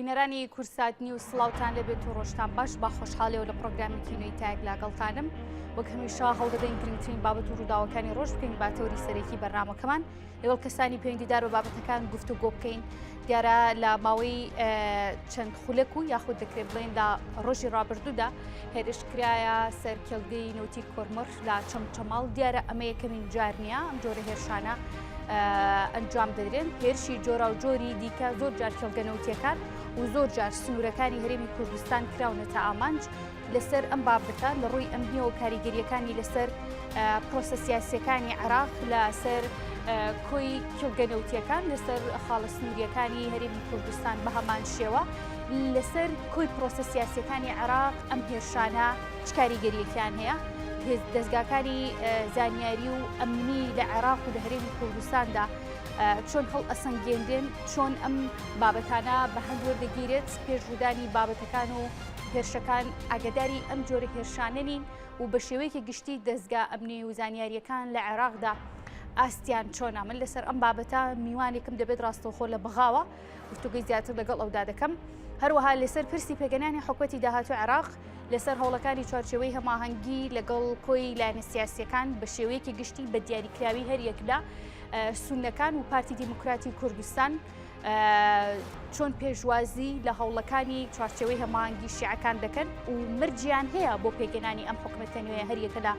بینەرانی کورساتنی و سڵاوتان لەبێت و ڕۆژتان باش با خۆشحاڵیەوە لە پرۆگرامی کینۆی تایەک لاگەڵتانم وەک هەمیشە هەوڵدەدەین گرنگترین بابەت و ڕووداوەکانی ڕۆژ بکەین باتەوەری سەرەکی بەرنامەکەمان لەگەڵ کەسانی پەیوەندیدار بە بابەتەکان گفتوگۆ بکەین دیارە لە ماوەی چەند خولەک و یاخود دەکرێت بڵێن لە ڕۆژی ڕابردوودا هێرشکرایە سەر کێڵگەی نەوتی کۆرمڕ لە چەمچەماڵ دیارە ئەمە یەکەمین جار نییە ئەم جۆرە هێرشانە ئەنجام دەدرێن هێرشی جۆرا و جۆری دیکە زۆر جار کێڵگەنەوتیەکان و زۆر جار سنوورەکانی هەرێمی کوردستان کراونەتە ئامانج لەسەر ئەم بابەتە لە ڕووی ئەمنیەوە کاریگەریەکانی لەسەر پرۆسە سیاسیەکانی عێراق لەسەر کۆی کێڵگەنەوتیەکان لەسەر خاڵە سنووریەکانی هەرێمی کوردستان بە هەمان شێوە لەسەر کۆی پرۆسە سیاسیەکانی عێراق ئەم هێرشانە چ کاریگەریەکیان هەیە دەستگاکانی زانیاری و ئەمنی لە عێراق و لە هەرێمی کوردستاندا چۆن هەڵ ئەسەنگێندرێن چۆن ئەم بابەتانە بە هەندوەردەگیرێت پێشڕوودانی بابەتەکان و هێرشەکان ئاگداری ئەم جۆرە هێرشانە نین و بە شێوەیەکی گشتی دەستگا ئەمنی و زانیاریەکان لە عێراقدا ئاستیان چۆنا من لەسەر ئەم بابەتە میوانێکم دەبێت ڕاستەوخۆ لە بغاوە گفتوگوی زیاتر لەگەڵ ئەودا دەکەم هەروەها لەسەر پرسی پێگەنانی حکومەتی داهاتوو عێراق لەسەر هەوڵەکانی چوارچێوەی هەماهەنگی لەگەڵ کۆی لایەنە سیاسیەکان بە شێوەیەکی گشتی بە دیاریکراوی هەریەکدا سونەکان و پارتی دیموکراتی کوردستان چۆن پێشوازی لە هەوڵەکانی چوارچێوەی هەماهەنگی شیعەکان دەکەن و مرجیان هەیە بۆ پێگەنانی ئەم حکومەتە نوێ هەریەکە لە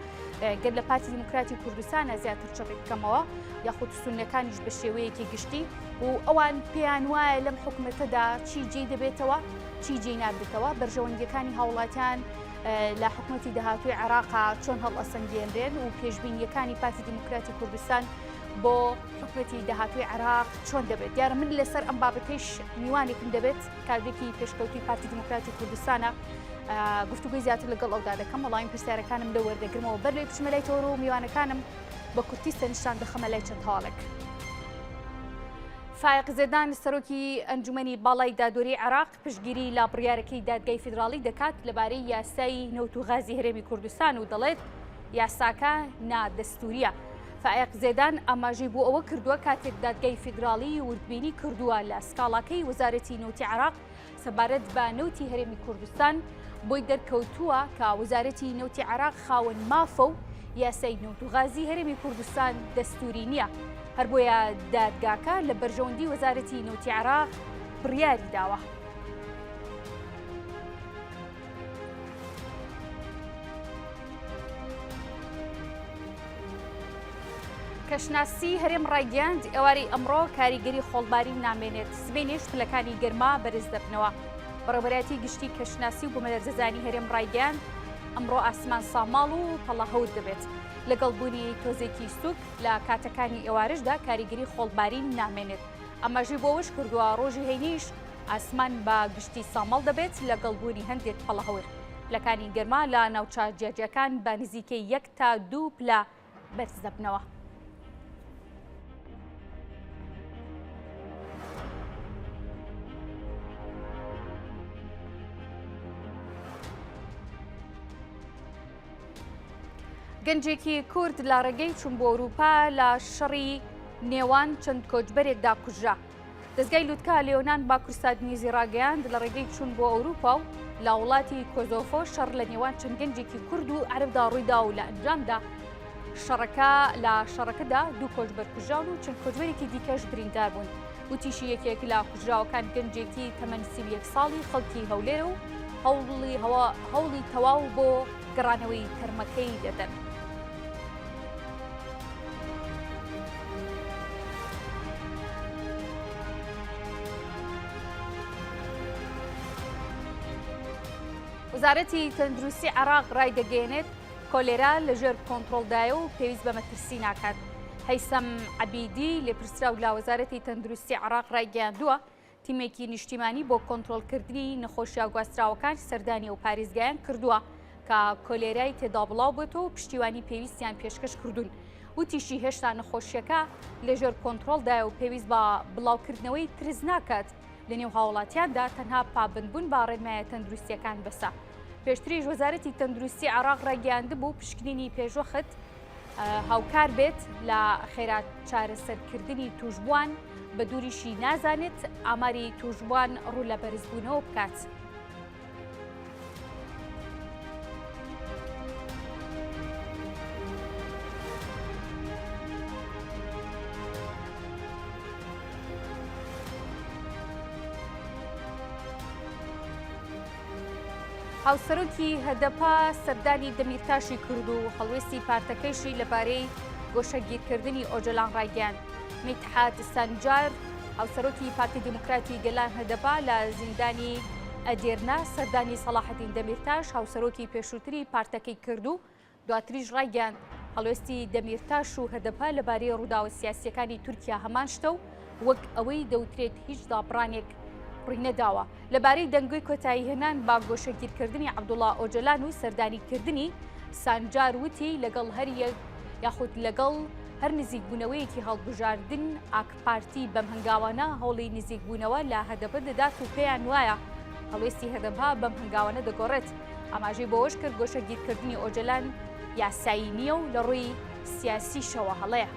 گەر لە پارتی دیموکراتی کوردستانە زیاتر چڕی بکەمەوە یاخود سونەکانیش بە شێوەیەکی گشتی و ئەوان پێیان وایە لەم حکومەتەدا چی جێی دەبێتەوە چی جێی نابێتەوە بەرژەوەندەکانی هاوڵاتیان لە حکومەتی داهاتووی عێراقا چۆن هەڵ ئەسەنگێنرێن و پێشبینیەکانی پارتی دیموکراتی کوردستان بۆ حکومەتی داهاتووی عێراق چۆن دەبێت دیارە من لەسەر ئەم بابەتەیش میوانێکم دەبێت کارێکی پێشکەوتی پارتی دیموکراتی کوردستانە گفتوگوی زیاتر لەگەڵ ئەودا دەکەم وەڵامی پرسیارەکانم لە وەردەگرمەوە بەرلێ بچمە لای تۆڕە و میوانەکانم بە کورتی سەرنیشان دەخەمە لای چەند هەواڵێک فایق زێدان سەرۆکی ئەنجومەنی باڵای دادوەری عێراق پشتگیری لا بڕیارەکەی دادگای فیدراڵی دەکات لەبارەی یاسای نەوت و غازی هەرێمی کوردستان و دەڵێت یاساکە نادەستوریە فایق زێدان ئاماژەی بۆ ئەوە کردووە کاتێک دادگای فیدراڵی وردبینی کردووە لە سکاڵاکەی وەزارەتی نەوتی عێراق سەبارەت بە نەوتی هەرێمی کوردستان بۆی دەرکەوتووە کە وەزارەتی نەوتی عێراق خاوەن مافە و یاسای نەوت و غازی هەرێمی کوردستان دەستوری نییە هەر بۆیە دادگاکە لە بەرژەوەندی وەزارەتی نەوتی عێراق بڕیاری داوە کەشناسی هەرێم ڕایگەاند ئێواری ئەمڕۆ کاریگەری خۆڵباری نامێنێت سبێنێش پلەکانی گەرما بەرز دەبنەوە بەڕێوەبەرەتی گشتی کەشناسی و بوومەلەرزەزانی هەرێم ڕایگەاند ئەمڕۆ ئاسمان ساماڵ و پەڵە هەور دەبێت لەگەڵبوونی تۆزێکی سوک لە کاتەکانی ئێوارشدا کاریگەری خۆڵباری نامێنێت ئەماژەی بۆوەش کردووە ڕۆژی هەینیش ئاسمان بە گشتی سامەڵ دەبێت لەگەڵبوونی هەندێک پەڵە هەور پلەکانی گەرما لە ناوچە جیاجیەکان بە نزیکەی 1 تا 2 پلە بەرز دەبنەوە گەنجێکی کورد لە ڕێگەی چوون بۆ ئەوروپا لە شەڕی نێوان چەند کۆچبەرێکدا کوژرا دەستگای لوتکە لێۆنان باکوورسادنیزی ڕاگەیاند لە ڕێگەی چوون بۆ ئەوروپا و لە وڵاتی کۆزۆفۆ شەڕ لە نێوان چەند گەنجێکی کورد و عەرەبدا ڕوویدا و لە ئەنجامدا شەڕەکەدا 2 کۆچبەر کوژراون و چەند کۆچبەرێکی دیکەش بریندار بوون وتیشی یەکێک لە کوژراوەکان گەنجێکی تەمەن 31 ساڵی خەڵکی هەولێرە و هەوڵی تەواو بۆ گەڕانەوەی تەرمەکەی دەدەن وەزارەتی تەندروستی عێراق ڕایدەگەێنێت کۆلێرا لەژێر کۆنتڕۆڵدایە و پێویست بە مەترسی ناکات هەیسەم عەبیدی لێپرسراو لە وەزارەتی تەندروستی عێراق ڕایگەیاندووە تیمێکی نیشتیمانی بۆ کۆنتڕۆڵکردنی نەخۆشیە گواستراوەکان سەردانی و پارێزگایان کردووە کە کۆلێرای تێدا بڵاو بێتەوە و پشتیوانی پێویستیان پێشکەش کردوون وتیشی هێشتا نەخۆشیەکە لەژێر کۆنتڕۆڵدایە و پێویست بە بڵاوکردنەوەی ترس ناکات لە نێو هاوڵاتیاندا تەنها پابندبوون با ڕێنمایە تەندروستیەکان بەسە پێشتریش وەزارەتی تەندروستی عێراق ڕایگەیاندبوو پشکنینی پێشوەخت هاوکار بێت لە خێرات چارەسەرکردنی توشبووان بە دووریشی نازانێت ئاماری توشبووان ڕوو لە بەرزبوونەوە بکات. هاوسەرۆکی هەدەپا سەردانی دەمیرتاشی کرد و هەڵوێستی پارتەکەیشی لەبارەی گۆشەگیرکردنی ئۆجەلان ڕایگەیاند. میتحات سەنجار هاوسەرۆکی پارتی دیموکراتی گەلان هەدەپا لە زیندانی ئەدێرنا سەردانی سەلاحەدین دەمیرتاش هاوسەرۆکی پێشووتری پارتەکەی کرد و دواتریش ڕایگەیاند هەڵوێستی دەمیرتاش و هەدەپا لەبارەی ڕووداوە سیاسیەکانی تورکیا هەمان شتە و وەک ئەوەی دەوترێت هیچ دابڕانێک ڕووینەداوە. لەبارەی دەنگۆی کۆتایی هێنان با گۆشەگیرکردنی عەبدوڵڵا ئۆجەلان و سەردانیکردنی سانجار وتی لەگەڵ هەر یەک یاخود لەگەڵ هەر نزیکبوونەوەیەکی هەڵبژاردن ئاکپارتی بەم هەنگاوانە هەوڵی نزیکبوونەوە لە هەدەپە دەدات و پێیان وایە هەڵوێستی هەدەپا بەم هەنگاوانە دەگۆڕێت. ئاماژەی بۆەوەش کرد گۆشەگیرکردنی ئۆجەلان یاسایی نییە و لە ڕووی سیاسیشەوە هەڵەیە.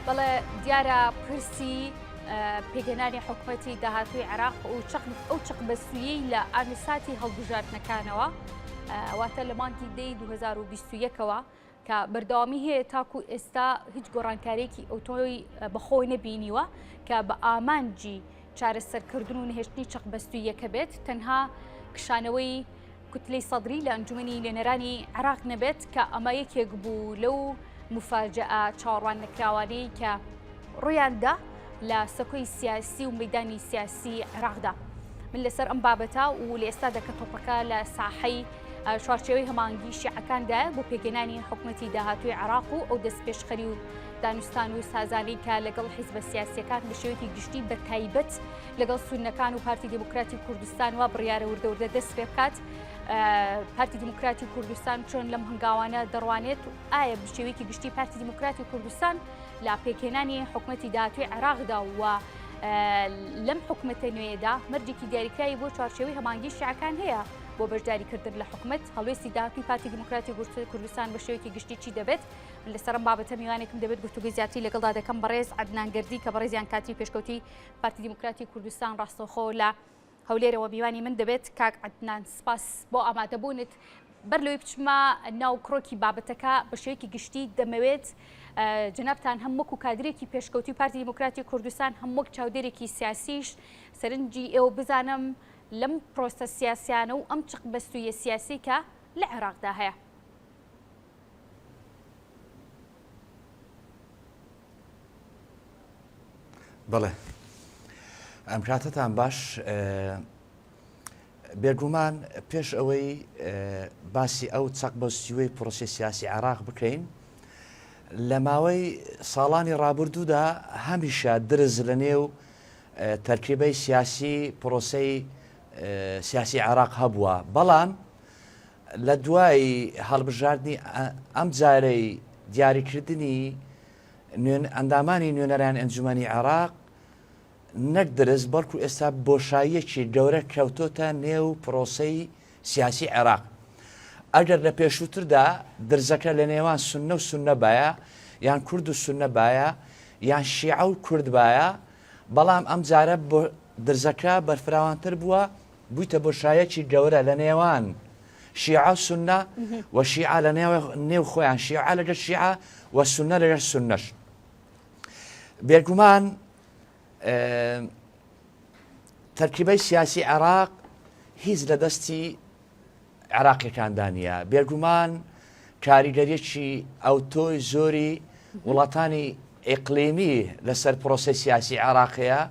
بەڵێ دیارە پرسی پێگەنانی حکوومەتی داهاتووی عێراق و ئەو چقبەسویی لە ئامساتی هەڵبژاردنەکانەوە واتە لە مانگی دەی 2021ەوە کە بەردەوامی هەیە تاکو ئێستا هیچ گۆڕانکارێکی ئۆتۆی بەخۆی نەبینیوە کە بە ئامانجی چارەسەرکردن و نهێشتنی چقبەستویەکە بێت تەنها کشانەوەی کوتلەی سەدری لە ئەنجومەنی لێنەرانی عێراق نەبێت کە ئەمە یەکێک بوو لەو مفاجئە چاوەڕوان نەکراوانەی کە ڕوویاندا لە سەکۆی سیاسی و مەیدانی سیاسی عێراقدا. من لەسەر ئەم بابەتە و لە ئێستا دەکە تۆپەکە لە ساحەی شوارچێوەی هەمانگی شیعەکاندایە بۆ پێگەنانی حکوومەتی داهاتووی عێراق و ئەو دەست پێشخەری و دانوستان و سازانی کە لەگەڵ حیزبە سیاسیەکان بە شێوەیەکی گشتی بە تایبەت لەگەڵ سوننەکان و پارتی دیموکراتی کوردستان وا بڕیارە وردەوردە دەست پێ بکات. پارتی دیموکراتی کوردستان چۆن لەم هەنگاوانە دەڕوانێت و ئایا بشێوەیەکی گشتی پارتی دیموکراتی کوردستان لە پێکهێنانی حکوومەتی داهاتووی عێراقدا و لەم حکوومەتە نوێیەدا مەرجێکی دیاریکراوی بۆ چوارچێوەی هەمانگی شیعەکان هەیە بۆ بەشداریکردن لە حکوومەت. هەڵوێستی داهاتووی پارتی دیموکراتی کوردستان بە شێوەیەکی گشتی چی دەبێت؟ من لەسەر ئەم بابەتە میوانێکم دەبێت گفتوگوی زیاتری لەگەڵدا دەکەم بەڕێز عەدنان گەردی کە بەڕێزیان کاتی پێشکەوتی پارتی دیموکراتی کوردستان ڕاستەوخۆ لە هەولێرەوە میوانی من دەبێت کاک عەدنان سپاس بۆ ئامادەبوونت. بەر لەوەی بچمە ناو کڕۆکی بابەتەکە بە شێوەیەکی گشتی دەمەوێت جنابتان هەم وەکو کادرێکی پێشکەوتی پارتی دیموکراتی کوردستان هەم وەک چاودێرێکی سیاسیش سەرنجی ئێوە بزانم لەم پرۆسە سیاسیانە و ئەم چقبەستویە سیاسی کە لە عێراقدا هەیە. بەڵێ ئەم کاتتان باش بێگومان پێش ئەوەی باسی ئەو چەقبەستیوەی پرۆسی سیاسی عێراق بکەین لە ماوەی ساڵانی ڕابردوودا هەمیشە درز لە نێو تەرکیبەی سیاسی پرۆسەی سیاسی عێراق هەبووە بەڵام لە دوای هەڵبژاردننی ئەم جارەی دیاریکردنی ئەندامانی نوێنەران ئەنجومەنی عێراق نەک درست بەڵکو ئێستا بۆشاییەکی گەورە کەوتۆتە نێو پرۆسەی سیاسی عێراق. ئەگەر لە پێشووتردا درزەکە لە نێوان سوننە و سوننە بایە یان کورد و سوننە بایە یان شیعە و کورد بایە بەڵام ئەم جارە درزەکە بەرفراوانتر بووە بوویتە بۆشایەکی گەورە لە نێوان شیعە و سوننە و شیعە لە نێو خۆیان شیعە لەگەڵ شیعە و سوننە لەگەڵ سوننەش. بێگومان تەرکیبەی سیاسی عێراق هیچ لە دەستی عێراقیەکاندا نییە. بێگومان کاریگەریەکی ئەوتۆی زۆری وڵاتانی ئیقلیمی لەسەر پرۆسی سیاسی عێراقەیە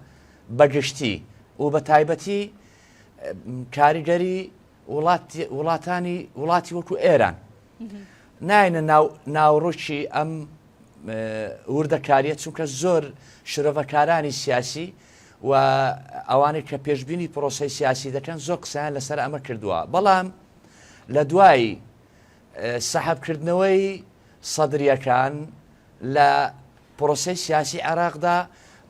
بەگشتی و بە تایبەتی کاریگەری وڵاتی وەکو ئێران ناینە ناوڕۆکی ئەم وردەکاریە چونکە زۆر شرۆڤەکارانی سیاسی و ئەوانەی کە پێشببینی پرۆسی سیاسی دەکەن زۆر قسەیان لەسەر ئەمە کردووە بەڵام لە دوای سەحەبکردنەوەی سەدریەکان لە پرۆسی سیاسی عێراقدا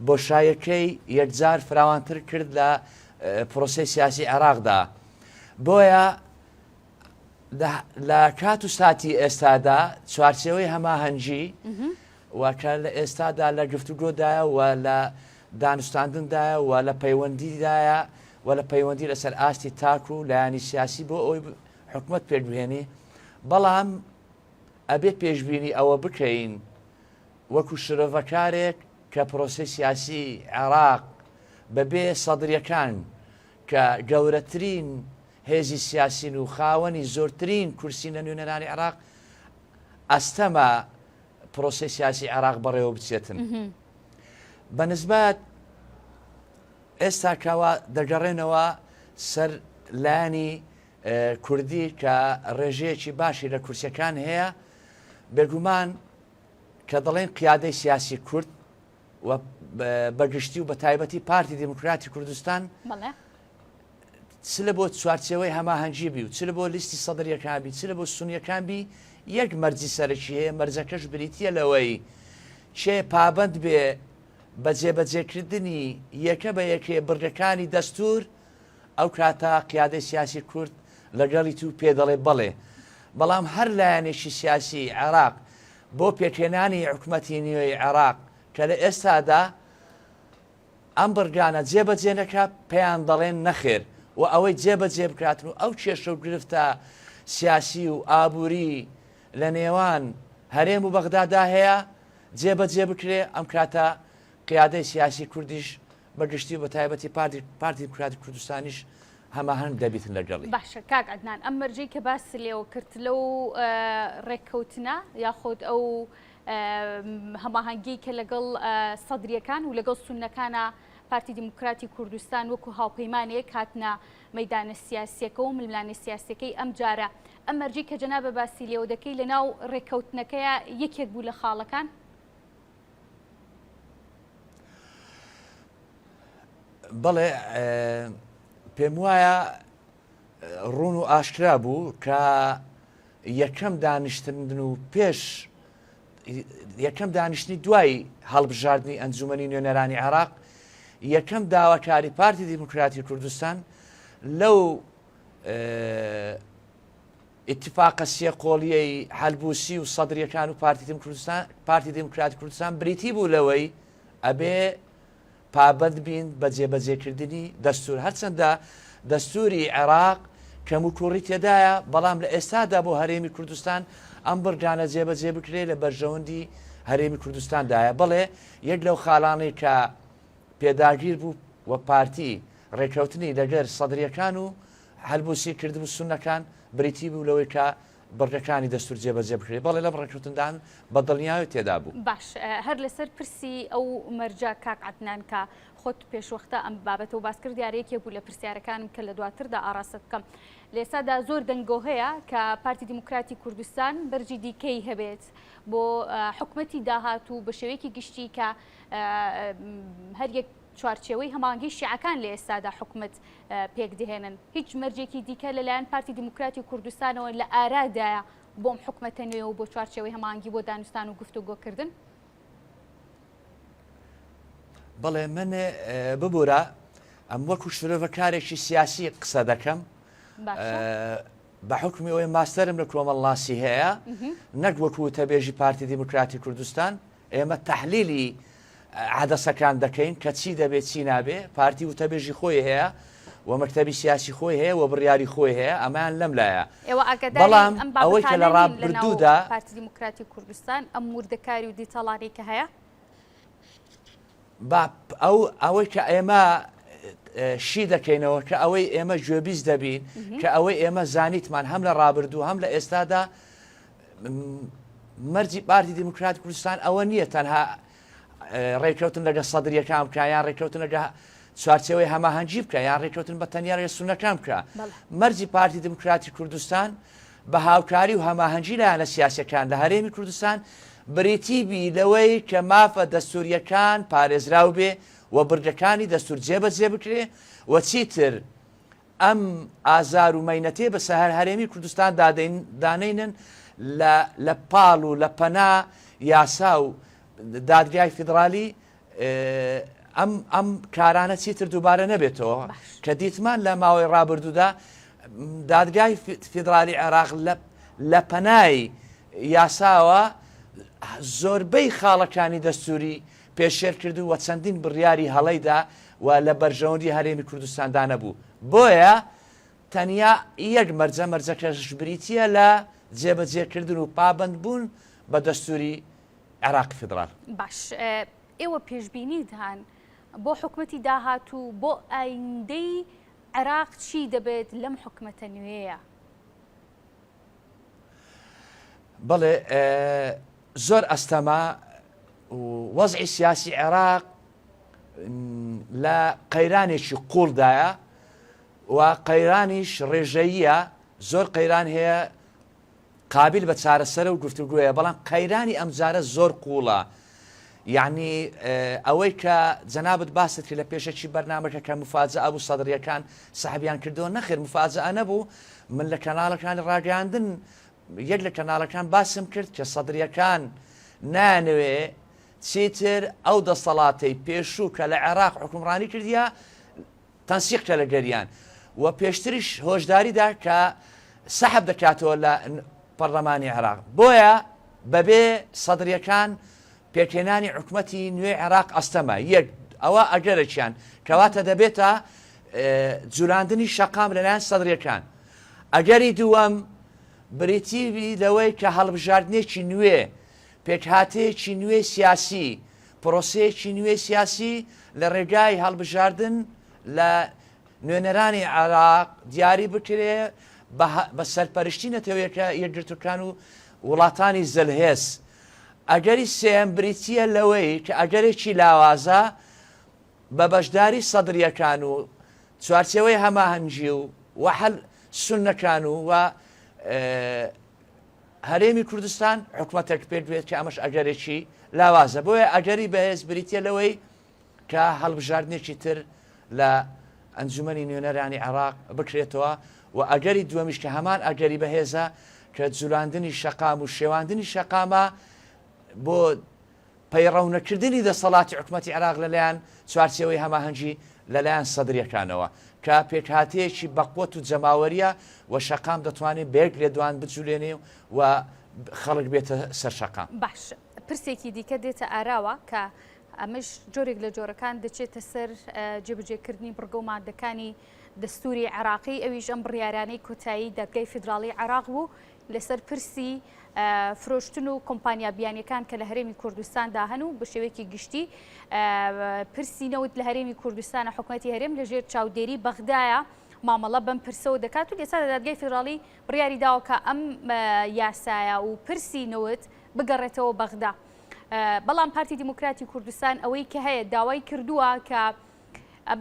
بۆشایەکەی یەکجار فراوانتر کرد لە پرۆسی سیاسی عێراقدا بۆیە لە کات و ساتی ئێستادا چوارچێوەی هەماهەنگی وەکە لە ئێستادا لە گفتوگۆدایە و لە دانوستاندندایە و لە پەیوەندیدایە و لە پەیوەندی لەسەر ئاستی تاک و لایانی سیاسی بۆ ئەوی حکومت پێشبهێنی بەڵام ئەبێ پێشببینی ئەوە بکەین وەکو شرۆڤەکارێک کە پرۆسی سیاسی عێراق بەبێ سەدرەکان کە گەورەترین هێزی سیاسین و خاوەنی زۆرترین کورسی لە نوێنەرانی عێراق ئەستەمە پرۆسی سیاسی عێراق بەڕێوە بچێتن بەنسبەت ئێستا کەوا دەگەڕێنەوە سەر لایانی کوردی کە ڕێژەیەکی باشی لە کورسەکان هەیە بێگومان کە دەڵێن قیادەی سیاسی کورد و بەگشتی و بە تایبەتی پارتی دیموکراتی کوردستان چ لە بۆ چوارچێوەی هەماهەنگی بی و چ لە بۆ لیستی سەدرەکان بی چ لە بۆ سونیەکان بی یەک مەرجی سەرەکی هەیە مەرجەکەش بریتە لەوەی چێ پابند بێ بە جێبەجێکردنی یەکە بە یەکێ بڕگەکانی دەستور ئەو کاتە قیادەی سیاسی کورد لەگەڵی تو پێ دەڵێ بەڵێ بەڵام هەر لایەنێکی سیاسی عێراق بۆ پێکێنانی حکومەتی نوێی عێراق کە لە ئێستادا ئەم بڕگانە جێبەجێ نەکات پێیان دەڵێن نەخێر و ئەوەی جێبەجێ بکاتن و ئەو کێشە و گرفتە سیاسی و ئابووری لە نێوان هەرێم و بەغدادا هەیە جێبەجێ بکرێ ئەم کاتە قیادەی سیاسی کوردیش بەگشتی و بە تایبەتی پارتی دیموکراتی کوردستانیش هەماهەنگ دەبیتن لەگەڵی باشە کاک عەدنان ئەم مەرجەی کە باس لێەوە کرد لەو ڕێککەوتنە یاخۆت ئەو هەماهەنگی کە لەگەڵ سەدرەکان و لەگەڵ سونەکانە پارتی دیموکراتی کوردستان وەکو هاوپەیمانەیەک هاتنە مەیدانە سیاسیەکە و ململانە سیاسەکەی ئەم جارە ئەم مەرجی کە جەنابە باسی لێەوە دەکەی لە ناو ڕێککەوتنەکەیە یەکێک بوو لە خاڵەکان بەڵێ پێم وایە ڕوون و ئاشکرا بوو کە یەکەم دانیشتن و پێش یەکەم دانیشتنی دوای هەڵبژاردننی ئەنجومەنی نوێنەرانی عێراق یەکەم داواکاری پارتی دیموکراتی کوردستان لەو ئیتیفاقە سێقۆڵیەی هەلبووسی و سەدرەکان و پارتی دیموکراتی کوردستان بریتی بوو لەوەی ئەبێ پابند بین بە جێبەجێکردنی دەستور هەرچەندە دەستوری عێراق کەم و کوڕی تێدایە بەڵام لە ئێستادا بۆ هەرێمی کوردستان ئەم بڕگانە جێبەجێ بکرێ لە بەرژەوەندی هەرێمی کوردستاندایە بڵێ یەک لەو خاڵانەی کە پێداگیر بوو و پارتی ڕێککەوتنی لەگەر سەدرەکان و هەلبووسی کردبوو سونەکان بریتی بوو لەوەی کە بڕگەکانی دەستور جێبەجێ بکرێت بەڵێ لەم ڕێککەوتندان بەدڵنیاوی تێدا بوو باش هەر لەسەر پرسی ئەو مەرجە کاک عەدنان کە خۆت پێشوەختە ئەم بابەتەوە باس کرد دیارەیەکێک بوو لە پرسیارەکانم کە لە دواتردا ئاراست بکەم لە ئێستادا زۆر دەنگۆ هەیە کە پارتی دیموکراتی کوردستان بەرجی دیکەی هەبێت بۆ حکومەتی داهاتوو بە شێوەیەکی گشتی کە هەر یەک چوارچێوەی هەماهەنگی شیعەکان لە ئێستادا حکومت پێک دەهێنن هیچ مەرجێکی دیکە لەلایەن پارتی دیموکراتی کوردستانەوە لە ئارادایە بۆم حکومەتە نوێ و بۆ چوارچێوەی هەماهەنگی بۆ دانوستان و گفتوگۆکردن بەڵێ من ببوورە ئەم وەکو شرۆڤەکارێکی سیاسی قسە دەکەم بە حکمی ئەوەی ماستەرم لە کۆمەڵناسی هەیە نەک وەکو تەبێژی پارتی دیموکراتی کوردستان ئێمە تەحلیلی عادەسەکان دەکەین کە چی دەبێت چی نابێ پارتی و تەبێژی خۆی هەیە و مەکتەبی سیاسی خۆی هەیە و بڕیاری خۆی هەیە ئەمان لەم لایە بەڵام ئەوەی کە لە ڕابردوودا پارتی دیموکراتی کوردستان ئەم وردەکاری و دیتەڵانی کە هەیە ئەوەی کە ئێمە شی دەکەینەوە کە ئەوەی ئێمە گوێبیست دەبین کە ئەوەی ئێمە زانیتمان هەم لە ڕابردوو هەم لە ئێستادا مەرجی پارتی دیموکراتی کوردستان ئەوە نییە تەنها ڕێککەوتن لەگە سەدرەکان بکە یان ڕێککەوتن لەگە چوارچێوەی هەماهەنگی بکە یان ڕێککەوتن بە تەنیا ڕێسوونەکان بکە مەرجی پارتی دیموکراتی کوردستان بە هاوکاری و هەماهەنگی لایەنە سیاسەکان لە هەرێمی کوردستان بریتیبی لەوەی کە مافە دەستوریەکان پارێزراو بێ و بردەکانی دەستور جێبەجێ بکرێ و چیتر ئەم ئازار و مەینەتێ بە سەهر هەرێمی کوردستان دانینن لە پاڵ و لە پەنا یاسا و دادگای فیدرالی ئەم کارانە چیتر دووبارە نەبێتەوە کە دیتمان لە ماوەی ڕابردوودا دادگای فیدرالی عێراق لە پەنای یاساوە زۆربەی خاڵەکانی دەستوری پێشێر کردو و چەندین بڕیاری هەڵەیدا و لە بەرژەوەندی هەرێمی کوردستاندا نەبوو بۆیە تەنیا یەک مەرجەکەش بریتە لە جێبەجێکردن و پابند بوون بە دەستوری عێراق فیدرال. باش ئێوە پێشبینیتان بۆ حکومەتی داهاتوو بۆ ئایندەی عێراق چی دەبێت لەم حکومەتە نوێیە؟ بەڵێ زۆر ئەستەما وەزعی سیاسی عێراق لە قەیرانێکی قوڵدایە و قەیرانیش ڕێژەییە زۆر قەیران هەیە قابل بە چارەسەرە و گفتوگوۆیە بەڵام قەیرانی ئەمجارە زۆر قوڵە یعنی ئەوەی کە جەنابەت باست کرد لە پێشەکی بەرنامەکە کە مفاجە ئەبوو سەدرریەکان سەحبیان کردەوە نەخێر مفاجە نەبوو من لە کەناڵەکانی ڕاگەاندن یەک لە کەناڵەکان باسم کرد کە سەدرریەکان نانوێ چیتر ئەو دەسەڵاتەی پێشوو کە لە عێراق حکومڕانی کردیە تەنسیقکە لە گەریان و پێشتریش هۆشداریدا کە سەحب دەکاتەوە لە پەرلەمانی عێراق بۆیە بەبێ سەدرریەکان پێکێنانی حکومەتی نوێ عێراق ئەستەمە یەک ئەوە ئەگەرەکیان کەواتە دەبێتە جولاندنی شەقام لەلایەن سەدرریەکان ئەگەری دووەم بریتیوی لەوەی کە هەڵبژاردنێکی نوێ پێکهاتەیەکی نوێ سیاسی پرۆسەیەکی نوێ سیاسی لە ڕێگای هەڵبژاردن لە نوێنەرانی عێراق دیاری بکرێ بە سەرپەرشتی نەتەوەیەکە یەکگرتوەکان و وڵاتانی زەلهێز ئەگەری سێم بریتیە لەوەی کە ئەگەرێکی لاوازە بە بەشداری سەدرریەکان و چوارچێوەی هەماهەنگی و وەحل سونەکان و هەرێمی کوردستان حکومەتێک پێ دوێت کە ئەمەش ئەگەرێکی لاوازە بۆیە ئەگەری بەهێز بریتە لەوەی کە هەڵبژاردنێکی تر لە ئەنجومەنی نوێنەرانی عێراق بکرێتەوە و ئەگەری دووەمیش کە هەمان ئەگەری بەهێزە کە جولاندنی شەقام و شێواندنی شەقامە بۆ پەیڕەونەکردنی دەسەڵاتی حکومەتی عێراق لەلایەن چوارچێوەی هەماهەنگی لەلایەن سەدرریەکانەوە کە پێکهاتەیەکی بەقوت و جەماوەریە و شەقام دەتوانێت بێک لێدوان بجوولێنێ و خەڵک بێتە سەر شەقام. باش پرسێکی دیکە دێتە ئاراوە کە ئەمەش جۆرێک لە جۆرەکان دەچێتە سەر جێبەجێکردنی بڕگە و مادەکانی دەستوری عێراقی ئەویش ئەم بڕیارانەی کۆتایی دادگای فیدراڵی عێراق بوو لەسەر پرسی فرۆشتن و کۆمپانیا بیانیەکان کە لە هەرێمی کوردستاندا هەن و بە شێوەیەکی گشتی پرسی نەوت لە هەرێمی کوردستانە حکومەتی هەرێم لەژێر چاودێری بەغدایە مامەڵە بەم پرسەوە دەکات و لێسا دادگای فیدراڵی بڕیاری داوە کە ئەم یاسایە و پرسی نەوت بگەڕێتەوە بەغدا بەڵام پارتی دیموکراتی کوردستان ئەوەی کە هەیە داوای کردووە کە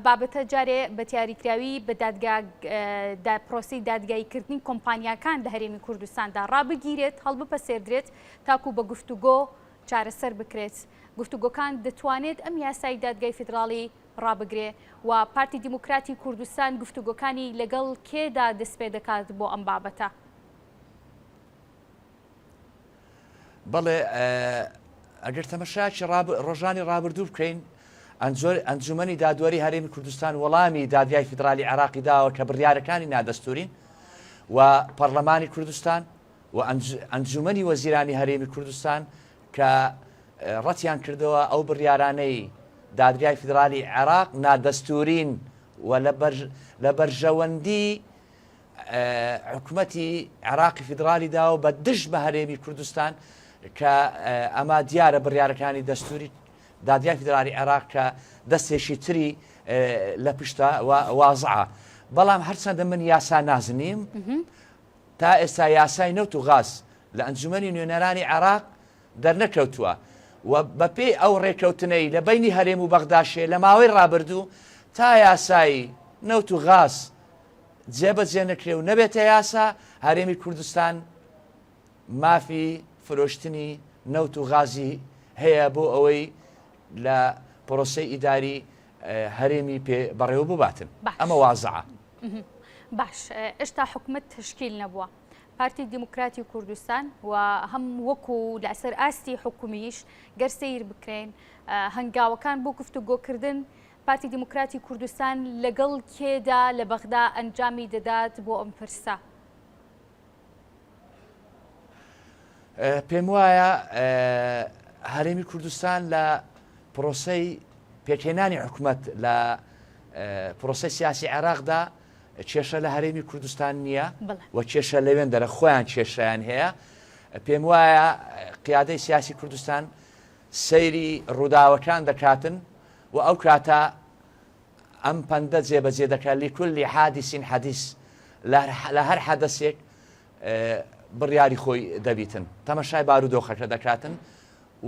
بابەتە جارێ بە دیاریکراوی بە پرۆسی دادگاییکردنی کۆمپانیاکان لە هەرێمی کوردستاندا ڕابگیرێت هەڵبپەسێردرێت تاکو بە گفتوگۆ چارەسەر بکرێت گفتوگۆکان دەتوانێت ئەم یاسای دادگای فیدراڵی ڕابگرێ و پارتی دیموکراتی کوردستان گفتوگۆکانی لەگەڵ کێدا دەست پێ دەکات بۆ ئەم بابەتە؟ بەڵێ ئەگەر تەمەشاکی ڕۆژانی ڕابردوو بکەین ئەنجومەنی دادوەری هەرێمی کوردستان وەڵامی دادگای فیدرالی عێراقی داوە کە بڕیارەکانی نادەستورین و پەرلەمانی کوردستان و ئەنجومەنی وەزیرانی هەرێمی کوردستان کە ڕەتیان کردەوە ئەو بڕیارانەی دادگای فیدرالی عێراق نادەستورین و لە بەرژەوەندی حکومەتی عێراقی فیدرالی داوە بە دژ بە هەرێمی کوردستان کە ئەمە دیارە بڕیارەکانی دەستوری دادگای فیدرالی عێراق کە دەستێکی تری لە پشتە وازعە بەڵام هەرچەندە من یاسا نازنیم تا ئێستا یاسای نەوت و غاز لە ئەنجومەنی نوێنەرانی عێراق دەرنەکەوتووە و بەپێی ئەو ڕێکەوتنەی لە بینی هەرێم و بەغداشێ لە ماوەی ڕابردوو تا یاسایی نەوت و غاز جێبەجێ نەکرێ و نەبێتە یاسا هەرێمی کوردستان مافی فرۆشتنی نەوت و غازی هەیە بۆ ئەوەی لە پرۆسەی ئیداری هەرێمی بەڕێوە بباتن ئەمە وازعە. باش ئێشتا حکومت تشکیل نەبووە. پارتی دیموکراتی کوردستان و هەم وەکو لەسەر ئاستی حکومیش گەر سیر بکرێن هەنگاوەکان بۆ گفتوگۆکردن پارتی دیموکراتی کوردستان لەگەڵ کێدا لە بەغدا ئەنجامی دەدات بۆ ئەم پرسە؟ پێم وایە هەرێمی کوردستان لە پرۆسەی پێکهێنانی حکوومەت لە پرۆسەی سیاسی عێراقدا کێشە لە هەرێمی کوردستان نییە و کێشە لەوێن دەرە خۆیان کێشیان هەیە. پێم وایە قیادەی سیاسی کوردستان سەیری ڕووداوەکان دەکاتن و ئەو کاتە ئەم پەندە جێبەجێ دەکات لكل حادث حديث لە هەر حەدەسێک بڕیاری خۆی دەبیتن تەمەشای بارودۆخەکە دەکاتن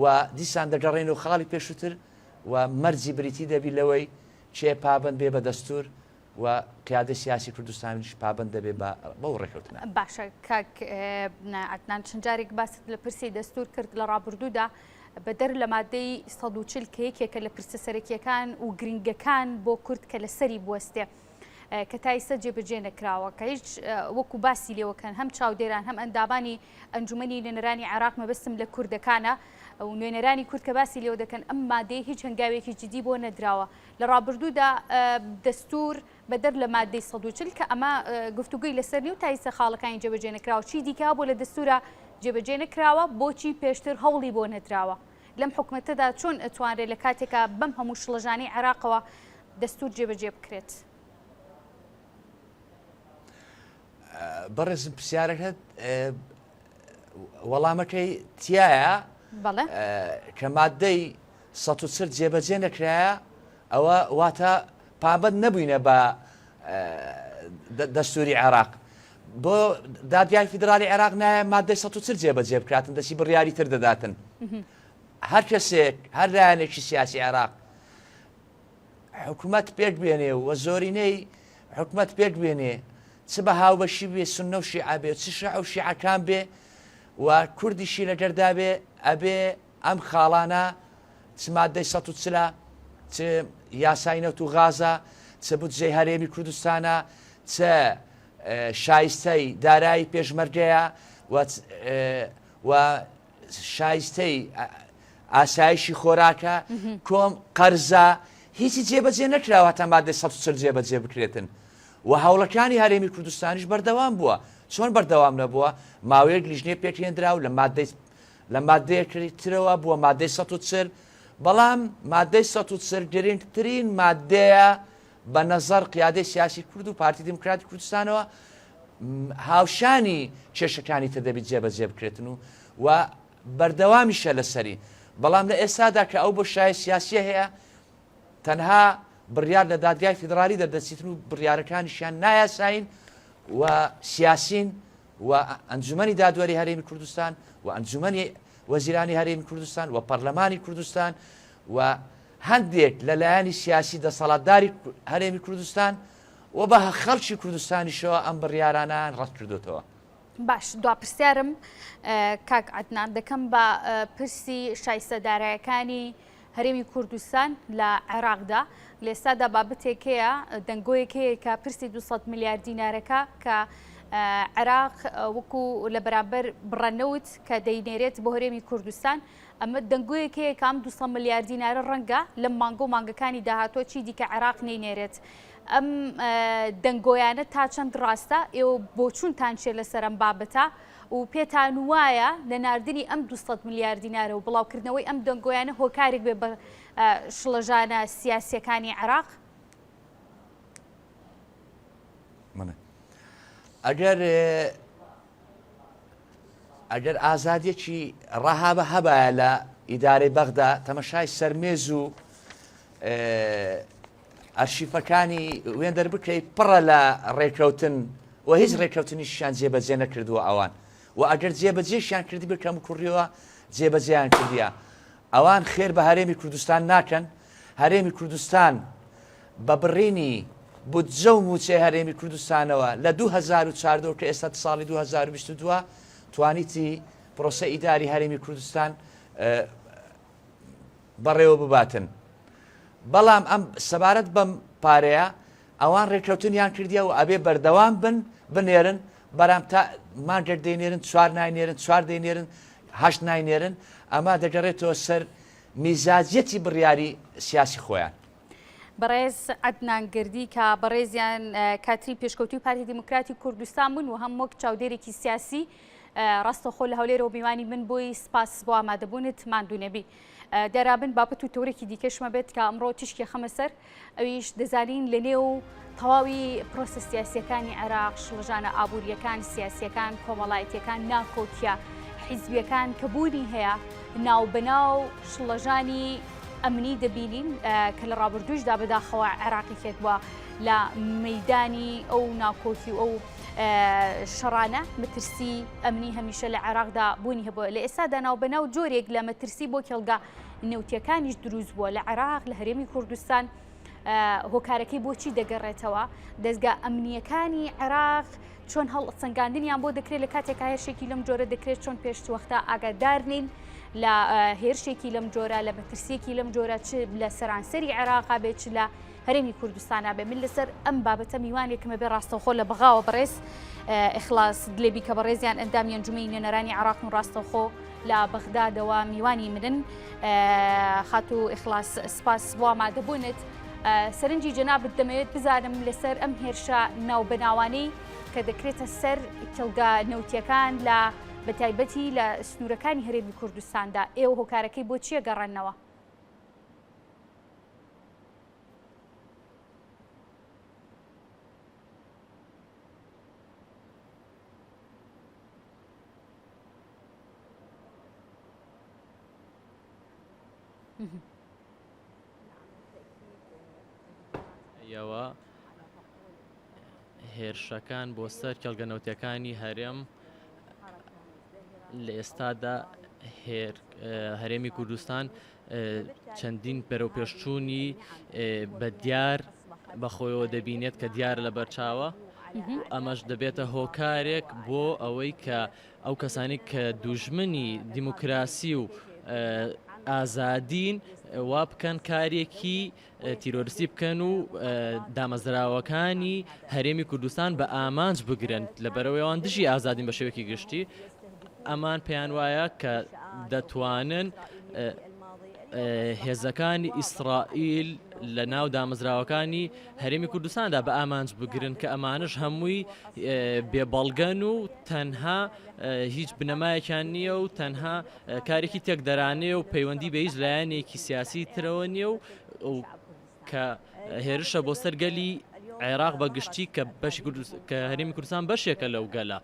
و دیسان دەگەڕێن و خاڵی پێشووتر و مەرجی بریتی دەبی لەوەی چێ پابند بێ بە دەستور و قیادە سیاسی کوردستانیش پابند دەبێ بەو ڕێکەوتنە. باشە کاک عەدنان چەند جارێک باست لە پرسی دەستور کرد لە ڕابردوودا بەدەر لە مادەی 140 کە یەکێکە لە پرسە سەرەکیەکان و گرنگەکان بۆ کورد کە لە سەری بوەستێ کە تایسە جێبەجێ نەکراوە کە هیچ وەکو باسی لێوەکەن هەم چاودێران هەم ئەندامانی ئەنجومەنی نوێنەرانی عێراق مەبەستم لە کوردەکانە و نوێنەرانی کورد کە باسی لێوە دەکەن ئەم مادەی هیچ هەنگاوێکی جدی بۆ نەدراوە لە ڕابردوودا دەستور بەدەر لە مادەی 140 کە ئەمە گفتوگوی لەسەر نی و تایسە خاڵەکانی جێبەجێ نەکراوە چی دیکە بۆ لە دەستورە جێبەجێ نەکراوە بۆچی پێشتر هەوڵی بۆ نەدراوە لەم حکومەتەدا چۆن ئەتوانرێت لە کاتێکە بەم هەموو شڵەژانی عێراقەوە دەستور جێبەجێ بکرێت؟ بەڕێزم پرسیارەکەت وەڵامەکەی تایە کە مادەی 140 جێبەجێ نەکرایە ئەوە واتە پابند نەبووینە بە دەستوری عێراق بۆ دادگای فیدرالی عێراق نایە مادەی 140 جێبەجێ بکاتن دەچی بڕیاری تر دەداتن. هەر کەسێک هەر لایەنێکی سیاسی عێراق حکوومەت پێک بێنێ و زۆرینەی حکوومەت پێک بێنێ چ بە هاوبەشی بێ سونە و شیعە بێ چ شیعە و شیعەکان بێ و کوردیشی لەگەردا بێ ئەبێ ئەم خاڵانە چ مادەی 140 چ یاسای نەوت و غازە چ بودجەی هەرێمی کوردستانە چ شایستەی دارایی پێشمەرگەیە و شایستەی ئاسایشی خۆراکە کۆم قەرزە هیچی جێبەجێ نەکراوە تا مادەی 140 جێبەجێ بکرێتن و هەوڵەکانی هەرێمی کوردستانیش بەردەوام بووە. چۆن بەردەوام نەبووە؟ ماوەیەک لیژنێ پێکهێنرا و لە مادەیەکری ترەوە بووە مادەی 140 بەڵام مادەی 140 گرنگترین مادەیە بە نەزەر قیادەی سیاسی کورد و پارتی دیموکراتی کوردستانەوە هاوشانی کێشەکانی تر دەبێت جێبەجێ بکرێتن و بەردەوامیشە لەسەری بەڵام لە ئێستادا کە ئەو بۆ شای سیاسیە هەیە تەنها بڕیار لە دادگای فیدرالی دەردەچیتن و بڕیارەکانیشیان نایاساین و سیاسین و ئەنجومەنی دادوەری هەرێمی کوردستان و ئەنجومەنی وەزیرانی هەرێمی کوردستان و پەرلەمانی کوردستان و هەندێک لەلایەنی سیاسی دەسەڵاتداری هەرێمی کوردستان و بە خەڵکی کوردستانیشەوە ئەم بڕیارانان ڕەت کردوتەوە. باش دوا پرسیارم کاک عەدنان دەکەم بە پرسی شایستەدارایەکانی هەرێمی کوردستان لە عێراقدا لێستادا بابەتێکەیە دەنگۆیەکەیە کە پرسی 200 میلیارد دینارەکە کە عێراق وەکو لە بەرامبەر بڕەنەوت کە دەینێرێت بۆ هەرێمی کوردستان ئەمە دەنگۆیەکەیە کە ئەم 200 میلیارد دینارە ڕەنگە لەم مانگۆ و مانگەکانی داهاتوە چی دیکە عێراق نەینێرێت ئەم دەنگۆیانە تا چەند ڕاستە ئێوە بۆ چوونتان چێ لەسەر ئەم بابەتە و پێتان وایە لە ناردنی ئەم 200 میلیارد دینارە و بڵاوکردنەوەی ئەم دەنگۆیانە هۆکارێک بێ بە شڵەژانە سیاسیەکانی عێراق؟ ئەگەر ئازادیەکی ڕەهابە هەبایە لە ئیدارەی بەغدا تەمەشای سەرمێز و ئەرشیفەکانی وێندەر بکەیت پڕە لە ڕێکەوتن و هیچ ڕێکەوتنیشیان جێبەجێ نەکردووە ئەوان و ئەگەر جێبەجێشیان کردی بکەم کوڕیەوە جێبەجێیان کردیە ئەوان خێر بە هەرێمی کوردستان ناکەن. هەرێمی کوردستان بە بڕینی بودجە و موچەی هەرێمی کوردستانەوە لە 2014 کە ئێستا ساڵی 2022 توانیتی پرۆسە ئیداری هەرێمی کوردستان بەڕێوە بباتن بەڵام ئەم سەبارەت بەم پارەیە ئەوان ڕێککەوتنیان کردیە و ئەبێ بەردەوام بنێرن بەرام تا مانجر دەینێرن 4 ناینێرن 4 دەینێرن 8 ناینێرن ئەمە دەگەڕێتەوە سەر میزاجەتی بڕیاری سیاسی خۆیان. بەڕێز عەدنانگردی کە بەڕێزیان کاتری پێشکەوتوی پارتی دیموکراتی کوردستان بوون و هەم وەک چاودێرێکی سیاسی ڕاستەخۆ لە هەولێرەوە میوانی من بۆی سپاس بۆ ئامادەبوونت ماندوونەبی. دەرابن بابەت و تەورێکی دیکەشمە بێت کە ئەمڕۆ تشکی خەمە سەر ئەویش دەزانین لە نێو تەواوی پرۆسە سیاسیەکانی عێراق شڵژانە ئابوووریەکان سیاسیەکان کۆمەڵایەتیەکان ناکۆتیە حیزبیەکان کە بوونی هەیە ناوبەناو شڵەژانی ئەمنی دەبینین کە لە ڕابردووشدا بەداخەوە عێراقیکێت بووە لە مەیدانی ئەو ناکۆتی و ئەو شەڕانە مەترسی ئەمنی هەمیشە لە عێراقدا بوونی هەبووە لە ئێستادا ناوبەناو جۆرێک لە مەترسی بۆ کێڵگا نێوتیەکانیش دروست بووە لە عێراق لە هەرێمی کوردستان هۆکارەکەی بۆچی دەگەڕێتەوە دەستگا ئەمنیەکانی عێراق چۆن هەڵ سەنگاندنیان بۆ دەکرێت لە کاتێک هێرشێکی لەم جۆرە دەکرێت چۆن پێشوەختە ئاگادارنین لە هێرشێکی لەم جۆرە لە مەترسیەکی لەم جۆرە چ لە سەرانسەری عێراقا بێت چ لە هەرێمی کوردستانە بێ من لەسەر ئەم بابەتە میوانێکمە بێ ڕاستەوخۆ لە بەغاوە بەڕێز ئیخلاس دلێبی کە بەڕێزیان ئەندامی ئەنجومەی نوێنەرانی عێراق و ڕاستەوخۆ لە بەغدادەوە میوانی منن خاتو ئیخلاس سپاس بۆ ئامادەبوونت سەرنجی جەنابت دەمەوێت بزانم لەسەر ئەم هێرشە ناوبەناوانەی کە دەکرێتە سەر کێڵگا نەوتیەکان لە بەتایبەتی لە سنوورەکانی هەرێمی کوردستاندا ئێوە هۆکارەکەی بۆ چیە گەڕێنەوە؟ ئەوە هێرشەکان بۆ سەر کێڵگەنەوتیەکانی هەرێم لە ئێستادا هەرێمی کوردستان چەندین پەرەوپێشچوونی بە دیار بەخۆیەوە دەبینێت کە دیار لە بەرچاوە ئەمەش دەبێتە هۆکارێک بۆ ئەوەی کە ئەو کەسانی کە دوژمنی دیموکراسی و ئازادین وا بکەن کارێکی تیرۆریستی بکەن و دامەزراوەکانی هەرێمی کوردستان بە ئامانج بگرن لەبەرەوەیەوان دژی ئازادین بە شێوەیەکی گشتی ئەمان پێیان وایە کە دەتوانن هێزەکانی ئیسرائیل لە ناو دامەزراوەکانی هەرێمی کوردستاندا بە ئامانج بگرن کە ئەمانش هەمووی بێبەڵگەن و تەنها هیچ بنەمایەکیان نییە و تەنها کارێکی تێکدەرانێ و پەیوەندی بە هیچ لایەنێکی سیاسی ترەوە نییە و کە هێرشە بۆ سەرگەلی عێراق بە گشتی کە بەشی کە هەرێمی کوردستان بەشێکە لەو گەلە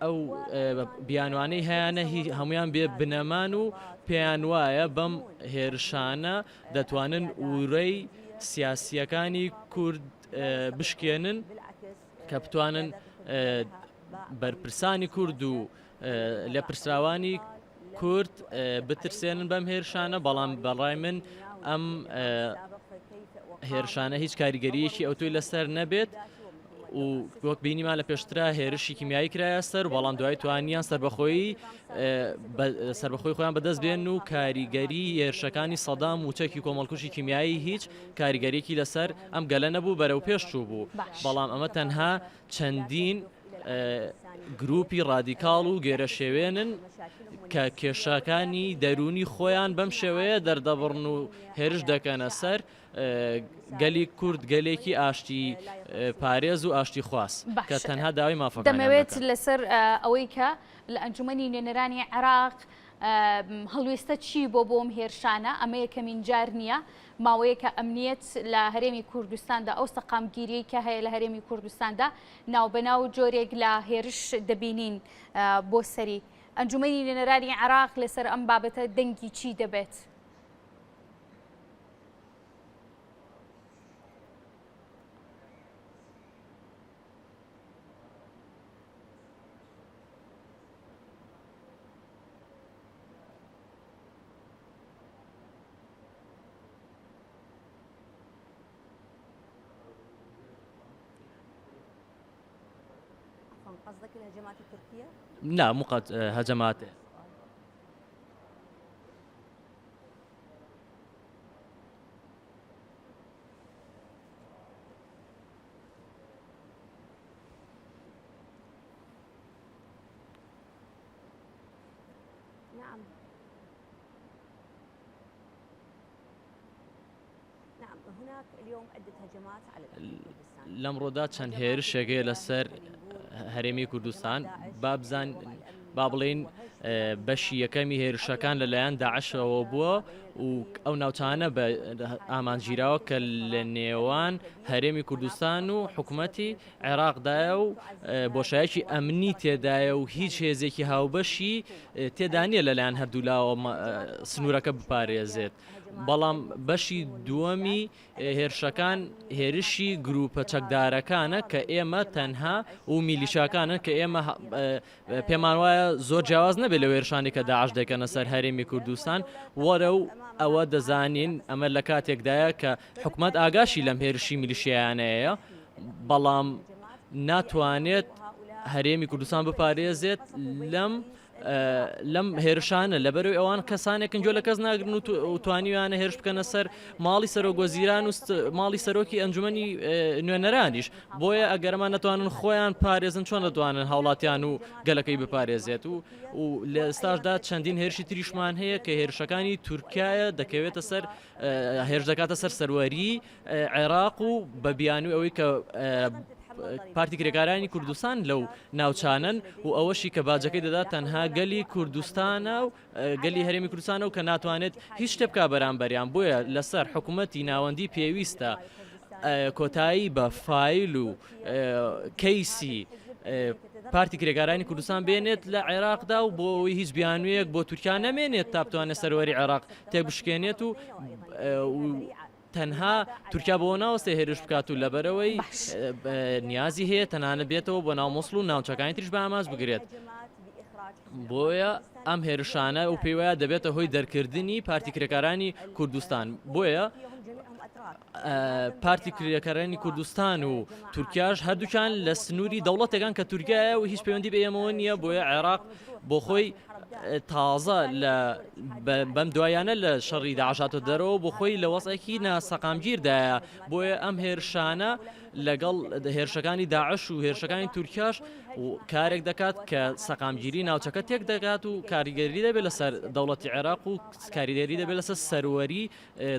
ئەو بیانوانەی هەیەە هەمویان بێ بنەمان و پێیان وایە بەم هێرشانە دەتوانن ئورەی سیاسیەکانی کورد بشکێنن کە بتوانن بەرپرسانی کورد و لە پرسراوانی کورد بترسێنن بەم هێرشانە بەڵام بەڕای من ئەم هێرشانە هیچ کاریگەریەکی ئەوتوی لەسەر نەبێت و وەک بینیمان لە پێشترا هێرشی کیمیایی کرایە سەر بەڵام دوای توانیان سربەخۆی خۆیان بەدەست بێن و کاریگەری هێرشەکانی سەدام و چەکی کۆمەڵکوشی کیمیایی هیچ کاریگەریەکی لەسەر ئەم گەلە نەبوو بەرەو پێش چوو بوو بەڵام ئەمە تەنها چەندین گروپی ڕادیکاڵ و گێرە شێوێنن کە کێشەکانی دەرونی خۆیان بەم شێوەیە دەردەبڕن و هێرش دەکەنە سەر گەلی کورد گەلێکی ئاشتی پارێز و ئاشتی خواست کە تەنها داوای مافەکان دەمەوێت لەسەر ئەوەی کە لە ئەنجومەنی نوێنەرانی عێراق هەڵوێستە چی بۆ بۆم هێرشانە ئەمە یەکەمین جار نییە ماوەیە کە ئەمنیەت لە هەرێمی کوردستاندا ئەو سەقامگیریەی کە هەیە لە هەرێمی کوردستاندا ناوبەناو جۆرێک لە هێرش دەبینین بۆ سەری ئەنجومەنی نوێنەرانی عێراق لەسەر ئەم بابەتە دەنگی چی دەبێت؟ قصدك الهجمات التركية؟ لا مو هجمات لەمڕۆدا چەند هێرشێکەیە لەسەر هەرێمی کوردستان با بڵێن بەشی یەکەمی هێرشەکان لەلایەن داعشەوە بووە و ئەو ناوچانە بە ئامانگیراوە کە لە نێوان هەرێمی کوردستان و حکوومەتی عێراقدایە و بۆشایەکی ئەمنی تێدایە و هیچ هێزێکی هاوبەشی تێدا نیە لەلایەن هەردوولاوە سنوورەکە بپارێزێت. بەڵام بەشی دووەمی هێرشەکان هێرشی گروپە چەکدارەکانە کە ئێمە تەنها و میلیشاکانە کە ئێمە پێمان وایە زۆر جیاواز نەبێت لە هێرشانی کە داعش دەکەنە سەر هەرێمی کوردستان وەرە و ئەوە دەزانین ئەمە لە کاتێکدایە کە حکوومەت ئاگاشی لەم هێرشی میلیشیانەیە بەڵام ناتوانێت هەرێمی کوردستان بپارێزێت لەم هێرشانە لەبەرەوەی ئەوان کەسانێکن جۆ لە کەس ناگرن و توانیوانە هێرش بکەنە سەر ماڵی سەرۆک وەزیران و ماڵی سەرۆکی ئەنجومەنی نوێنەرانیش بۆیە ئەگەرمان نەتوانن خۆیان پارێزن چۆن دەتوانن هاوڵاتیان و گەلەکەی بپارێزێت و لە ئێستاشدا چەندین هێرشی تریشمان هەیە کە هێرشەکانی تورکایە دەکەوێتە سەر هێرش دەکاتە سەر سەروەری عێراق و بە بیانووی ئەوەی کە پارتی کرێکارانی کوردستان لەو ناوچانن و ئەوەشی کە باجەکەی دەدات تەنها گەلی کوردستانە و گەلی هەرێمی کوردستانە و کە ناتوانێت هیچ شتێ بکا بەرامبەریان بۆیە لەسەر حکوومەتی ناوەندی پێویستە کۆتایی بە فایل و کەیسی پارتی کرێکارانی کوردستان بێنێت لە عێراقدا و بۆ ئەوەی هیچ بیانوەیەک بۆ تورکیا نەمێنێت تا بتوانێت سەروەری عێراق تێبشکێنێت و تەنها تورکیا بۆ ناوەستێ هێرش بکات و لەبەرەوەی نیازی هەیە تەنانە بێتەوە بۆ ناو مووسڵ و ناوچەکانی تریش بە ئاماژ بگرێت بۆیە ئەم هێرشانە و پێی وایە دەبێتە هۆی دەرکردنی پارتی کرێکارانی کوردستان بۆیە پارتی کرێکارانی کوردستان و تورکیاش هەردووکیان لە سنووری دەوڵەتێکان کە تورکایە و هیچ پەیوەندی بە ئێمەوە نییە بۆیە عێراق بۆ خۆی تازە بەم دوایانە لە شەڕی داعشاتە دەرەوە بۆ خۆی لە وەسعێکی ناسەقامگیردایە بۆیە ئەم هێرشانە لەگەڵ هێرشەکانی داعش و هێرشەکانی تورکیاش و کارێک دەکات کە سەقامگیری ناوچەکە تێک دەکات و کاریگەری دەبێت لەسەر دەوڵەتی عێراق و کاریگەری دەبێت لەسەر سەروەری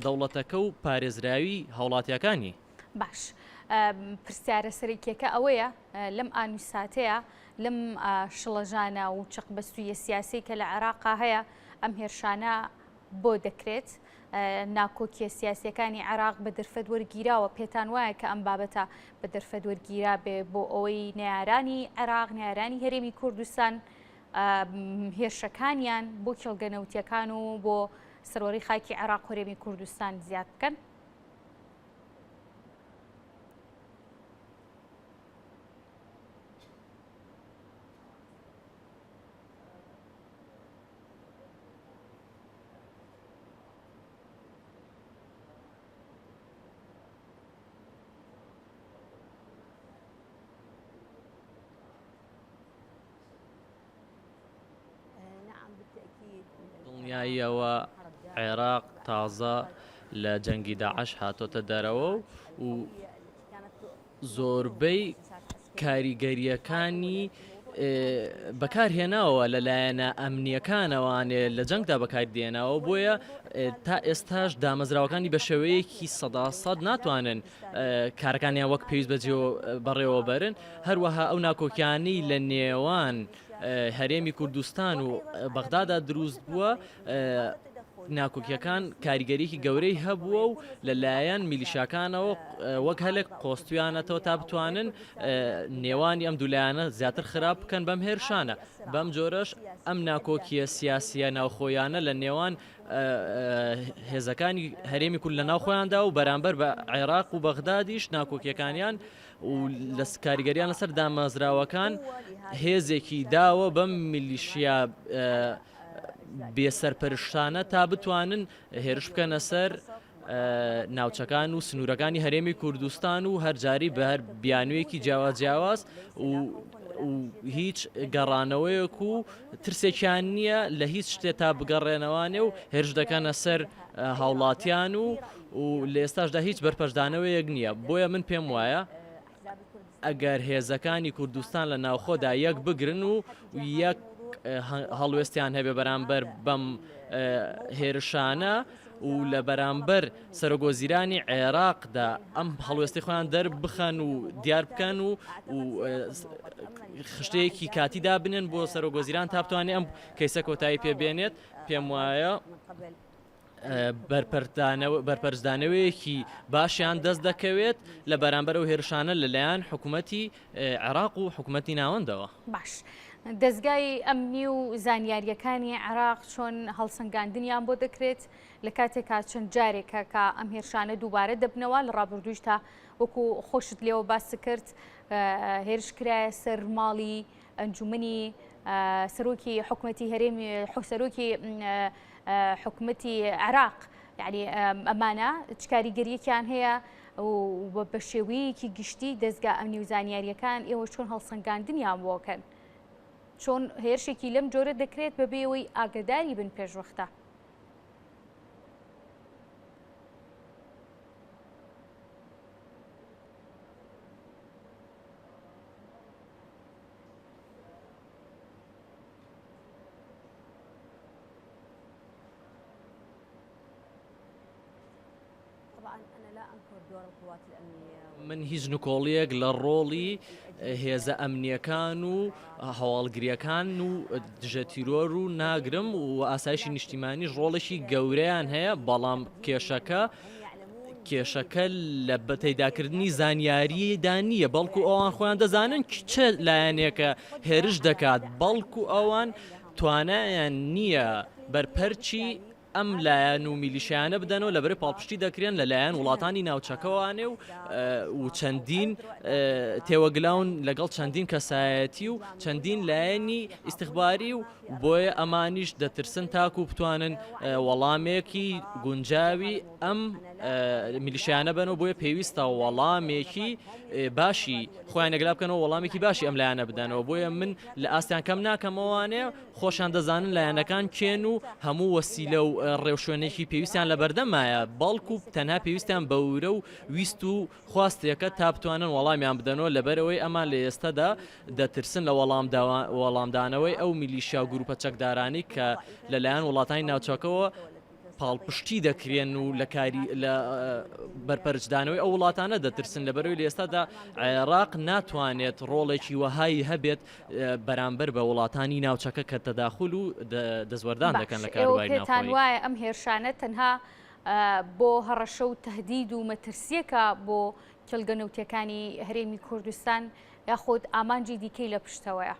دەوڵەتەکە و پارێزراوی هاوڵاتیەکانی. باش پرسیارە سەرەکیەکە ئەوەیە لەم ئانووساتەیە لەم شڵەژانە و چەقبەستویە سیاسی کە لە عێراقا هەیە ئەم هێرشانە بۆ دەکرێت ناکۆکیە سیاسیەکانی عێراق بە دەرفەت وەرگیراوە پێتان وایە کە ئەم بابەتە بە دەرفەت وەرگیرا بێ بۆ ئەوەی نێرانی عێراق نێرانی هەرێمی کوردستان هێرشەکانیان بۆ کێڵگەنەوتیەکان و بۆ سەروەری خاکی عێراق و هەرێمی کوردستان زیاد بکەن؟ دڵنیاییەوە عێراق تازە لە جەنگی داعش هاتۆتە دەرەوە و زۆربەی کاریگەریەکانی بەکارهێناوە لەلایەنە ئەمنیەکانەوانێ لە جەنگدا بەکاردێناوە بۆیە تا ئێستاش دامەزراوەکانی بە شێوەیەکی 100% ناتوانن کارەکانیان وەک پێویست بەڕێوە بەرن هەروەها ئەو ناکۆکیانەی لە نێوان هەرێمی کوردستان و بەغدادا دروست بووە ناکۆکیەکان کاریگەریەکی گەورەی هەبووە و لەلایەن میلیشاکانەوە وەک هەلێک قۆستویانەتەوە تا بتوانن نێوانی ئەم دوولایانە زیاتر خراپ بکەن بەم هێرشانە بەم جۆرەش ئەم ناکۆکیە سیاسیە ناوخۆیانە لە نێوان هێزەکانی هەرێمی کورد لە ناوخۆیاندا و بەرامبەر بە عێراق و بەغدادیش ناکۆکیەکانیان و لە کاریگەریان لەسەر دامەزراوەکان هێزێکی داوە بەم میلیشیا بێسەرپەرشتانە تا بتوانن هێرش بکەنە سەر ناوچەکان و سنوورەکانی هەرێمی کوردستان و هەرجاری بە هەر بیانوویەکی جیاواز و هیچ گەڕانەوەیەک و ترسێکیان نییە لە هیچ شتێ تا بگەڕێنەوانێ و هێرش دەکەنە سەر هاوڵاتیان و لە ئێستاشدا هیچ بەرپەشدانەوەیەک نییە بۆیە من پێم وایە ئەگەر هێزەکانی کوردستان لە ناوخۆدا یەک بگرن و یەک هەڵوێستیان هەبێ بەرامبەر بەم هێرشانە و لە بەرامبەر سەرۆگۆزیرانی عێراقدا ئەم هەڵوێستی خۆیان دەربخەن و دیار بکەن و خشتەیەکی کاتی دابنێن بۆ سەرۆگۆزیران تا بتوانێت ئەم کەیسە کۆتایی پێبێنێت پێم وایە بەرپەرزدانەوەیەکی باشیان دەست دەکەوێت لە بەرامبەر و هێرشانە لەلایەن حکوومەتی عێراق و حکوومەتی ناوەندەوە. باش دەستگای ئەمنی و زانیاریەکانی عێراق چۆن هەڵسەنگاندنیان بۆ دەکرێت لە کاتێکا چەند جارێکە کە ئەم هێرشانە دووبارە دەبنەوە لە ڕابردووش تا وەکو خۆشت لێەوە باس کرد هێرش کرایە سەر ماڵی ئەنجومنی سەرۆکی حکوومەتی هەرێمی سەرۆکی حکوومەتی عێراق یعنی ئەمانە چ کاریگەریەکیان هەیە و بە شێوەیەکی گشتی دەستگا ئەمنی و زانیاریەکان ئێوە چۆن هەڵسەنگاندنیان بۆکەن چۆن هێرشێکی لەم جۆرە دەکرێت بەبێەوەی ئاگداری بن پێشوەختە. من هیچ نکۆڵیەک لە ڕۆڵی هێزە ئەمنیەکان و هەواڵگریەکان و دژە تیرۆر و ناگرم و ئاسایشی نیشتیمانیش ڕۆڵێکی گەورەیان هەیە بەڵام کێشەکە لە بەتەیداکردنی زانیاریدا نییە بەڵکو ئەوان خۆیان دەزانن چه لایەنێکە هێرش دەکات بەڵکو ئەوان توانایان نییە بەرپەرچی ئەم لایەن و میلیشیانە بدەنەوە لەبەر پاڵپشتی دەکرێن لەلایەن وڵاتانی ناوچەکەوانێ و چەندین تێوەگلاون لەگەڵ چەندین کەسایەتی و چەندین لایەنی ئیستیخباری و بۆیە ئەمانیش دەترسن تاکو بتوانن وەڵامێکی گونجاوی ئەم میلیشیانە بنەوە بۆیە پێویستە وەڵامێکی باشی خۆیان نەگەلا بکەنەوە وەڵامێکی باشی ئەم لایەنە بدەنەوە بۆیە من لە ئاستیان کەم ناکەمەوانێ خۆشان دەزانن لایەنەکان کێن و هەموو وەسیلە و ڕێوشوێنێکی پێویستیان لە بەردەمایە بەڵکو تەنها پێویستیان بەورە و ویست و خواستێکە تا بتوانن وەڵامیان بدەنەوە لەبەرەوەی ئەمان لە ئێستادا دەترسن لە وەڵامدانەوەی ئەو میلیشیا و گروپە چەکدارانی کە لەلایەن وڵاتانی ناوچەکەوە پاڵپشتی دەکرێن و لە کاری لە بەرپەرچدانەوەی ئەو وڵاتانە دەترسن لەبەرەوەی لە ئێستادا عێراق ناتوانێت ڕۆڵێکی وەهایی هەبێت بەرامبەر بە وڵاتانی ناوچەکە کە تەداخل و دەستوەردان دەکەن لە کاروباری ناوخۆیی. وایە ئەم هێرشانە تەنها بۆ هەڕەشە و تەهدید و مەترسیەکە بۆ کێڵگەنەوتیەکانی هەرێمی کوردستان یاخود ئامانجی دیکەی لە پشتەوەیە.